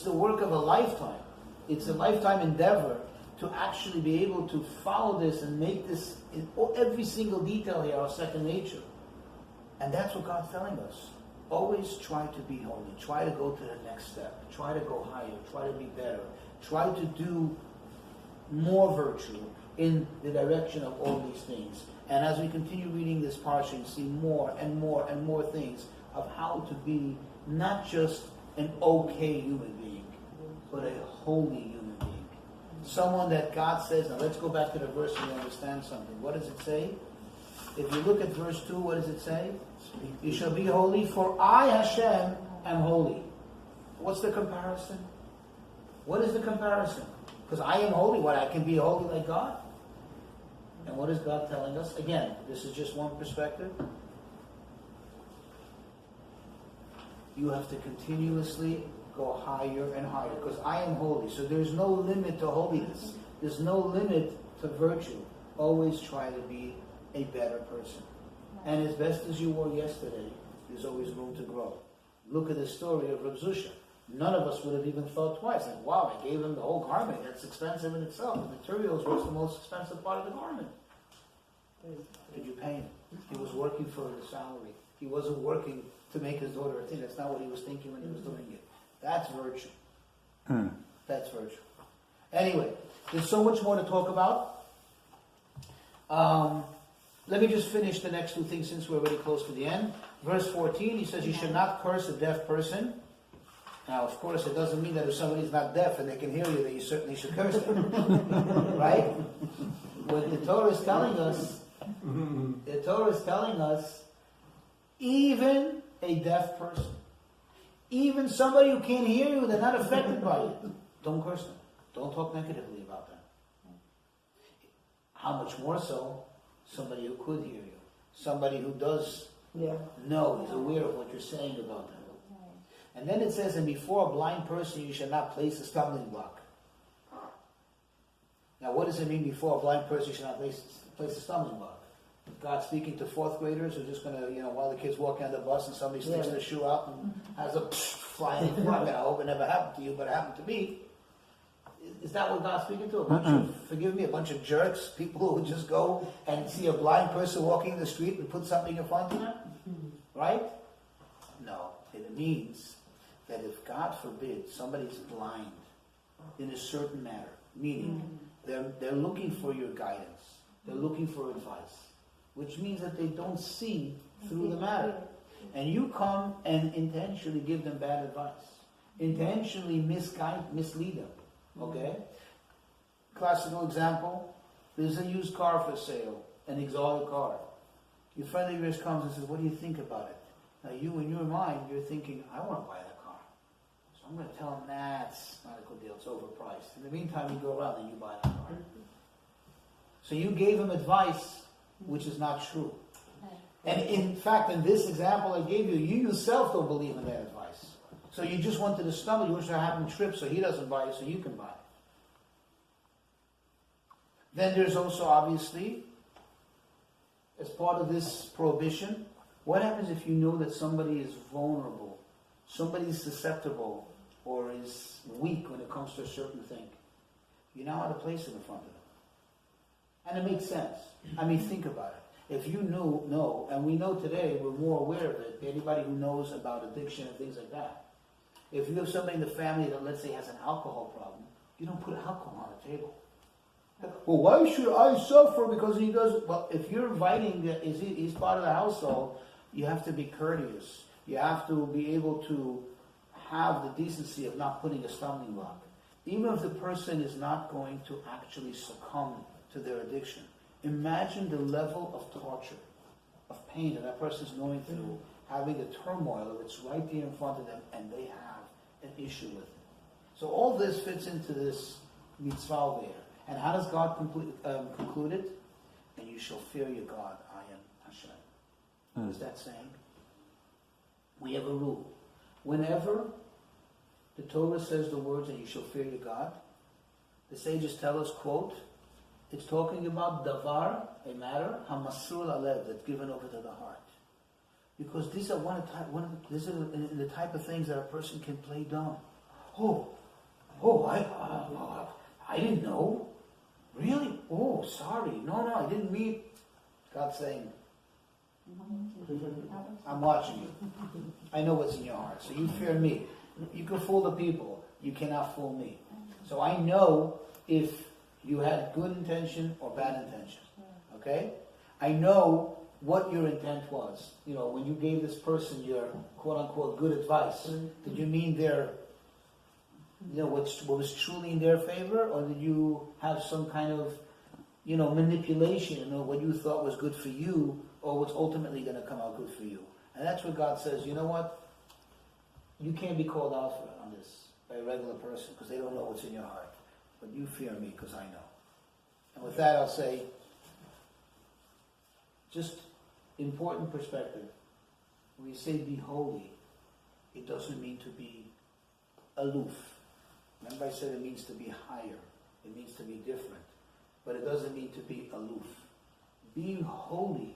Speaker 1: the work of a lifetime. It's a lifetime endeavor to actually be able to follow this and make this, in every single detail here, our second nature. And that's what God's telling us. Always try to be holy. Try to go to the next step. Try to go higher. Try to be better. Try to do more virtue in the direction of all these things. And as we continue reading this Parsha, you see more and more and more things of how to be not just an okay human being, but a holy human being. Someone that God says, now let's go back to the verse and you understand something. What does it say? If you look at verse 2, what does it say? You shall be holy, for I, Hashem, am holy. What's the comparison? What is the comparison? Because I am holy, what, I can be holy like God? And what is God telling us? Again, this is just one perspective. You have to continuously go higher and higher, because I am holy. So there's no limit to holiness. There's no limit to virtue. Always try to be a better person. And as best as you were yesterday, there's always room to grow. Look at the story of Rav Zusha. None of us would have even thought twice. Like, wow, I gave him the whole garment. That's expensive in itself. The materials was the most expensive part of the garment. Did you pay him? He was working for the salary. He wasn't working to make his daughter a thing. That's not what he was thinking when he was doing it. That's virtue. That's virtue. Anyway, there's so much more to talk about. Let me just finish the next two things since we're already close to the end. Verse 14, he says, you should not curse a deaf person. Now, of course, it doesn't mean that if somebody's not deaf and they can hear you, that you certainly should curse them. Right? What the Torah is telling us, even a deaf person, even somebody who can't hear you, they're not affected by it. Don't curse them. Don't talk negatively about them. How much more so somebody who could hear you, somebody who does know, is aware of what you're saying about them. And then it says, and before a blind person you shall not place a stumbling block. Now what does it mean before a blind person you shall not place a stumbling block? God speaking to fourth graders who are just going to, while the kids walking on the bus and somebody sticks their shoe out and has a flying frog. I hope it never happened to you, but it happened to me. Is that what God's speaking to? A bunch of jerks, people who would just go and see a blind person walking in the street and put something in front of them? Right? No. It means that if, God forbid, somebody's blind in a certain matter, meaning they're looking for your guidance, they're looking for advice, which means that they don't see through the matter. And you come and intentionally give them bad advice, intentionally mislead them. Okay? Classical example, there's a used car for sale, an exotic car. Your friend of yours comes and says, what do you think about it? Now you, in your mind, you're thinking, I want to buy that car. So I'm going to tell him, it's not a good deal, it's overpriced. In the meantime, you go around and you buy that car. So you gave him advice which is not true. And in fact, in this example I gave you, you yourself don't believe in that advice. So you just wanted to stumble, you wish to have him trip so he doesn't buy it, so you can buy it. Then there's also, obviously, as part of this prohibition, what happens if you know that somebody is vulnerable, somebody is susceptible, or is weak when it comes to a certain thing? You know how to place it in front of them. And it makes sense. I mean, think about it. If you know, and we know today, we're more aware of it, anybody who knows about addiction and things like that. If you have somebody in the family that, let's say, has an alcohol problem, you don't put alcohol on the table. Well, why should I suffer because he does it? Well, if you're inviting, he's part of the household, you have to be courteous. You have to be able to have the decency of not putting a stumbling block. Even if the person is not going to actually succumb to their addiction. Imagine the level of torture, of pain that person is going through, having the turmoil that's right there in front of them, and they have an issue with it. So all this fits into this mitzvah there. And how does God conclude it? And you shall fear your God, I am Hashem. What is that saying? We have a rule. Whenever the Torah says the words, and you shall fear your God, the sages tell us, quote, it's talking about davar, a matter, hamasur alev, that's given over to the heart. Because these are these are the type of things that a person can play dumb. I didn't know. Really? Oh, sorry. No, I didn't mean. God's saying, I'm watching you. I know what's in your heart. So you fear me. You can fool the people. You cannot fool me. So I know if you had good intention or bad intention. Okay? I know what your intent was. When you gave this person your quote-unquote good advice, did you mean their, what was truly in their favor, or did you have some kind of, manipulation, what you thought was good for you, or what's ultimately going to come out good for you? And that's what God says, you know what? You can't be called out on this by a regular person, because they don't know what's in your heart. But you fear me, because I know. And with that, I'll say, just important perspective. When you say be holy, it doesn't mean to be aloof. Remember I said it means to be higher. It means to be different. But it doesn't mean to be aloof. Being holy,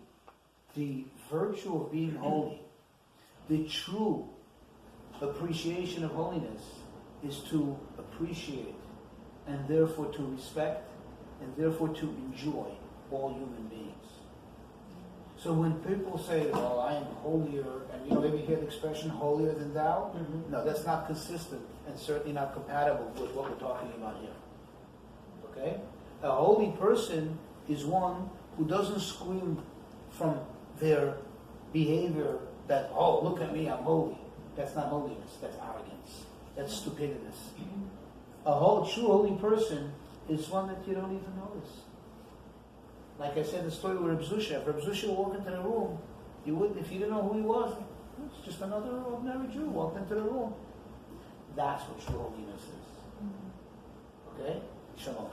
Speaker 1: the virtue of being holy, the true appreciation of holiness is to appreciate and therefore to respect and therefore to enjoy all human beings. So when people say, well, I am holier, and you ever hear the expression holier than thou? Mm-hmm. No, that's not consistent and certainly not compatible with what we're talking about here. Okay? A holy person is one who doesn't scream from their behavior that, oh, look at me, I'm holy. That's not holiness, that's arrogance. That's stupidity. A true holy person is one that you don't even notice. Like I said, the story with Rabbi Zusha. If Rabbi Zusha walked into the room, you wouldn't, if you didn't know who he was, it's just another ordinary Jew walked into the room. That's what true holiness is. Okay? Shalom.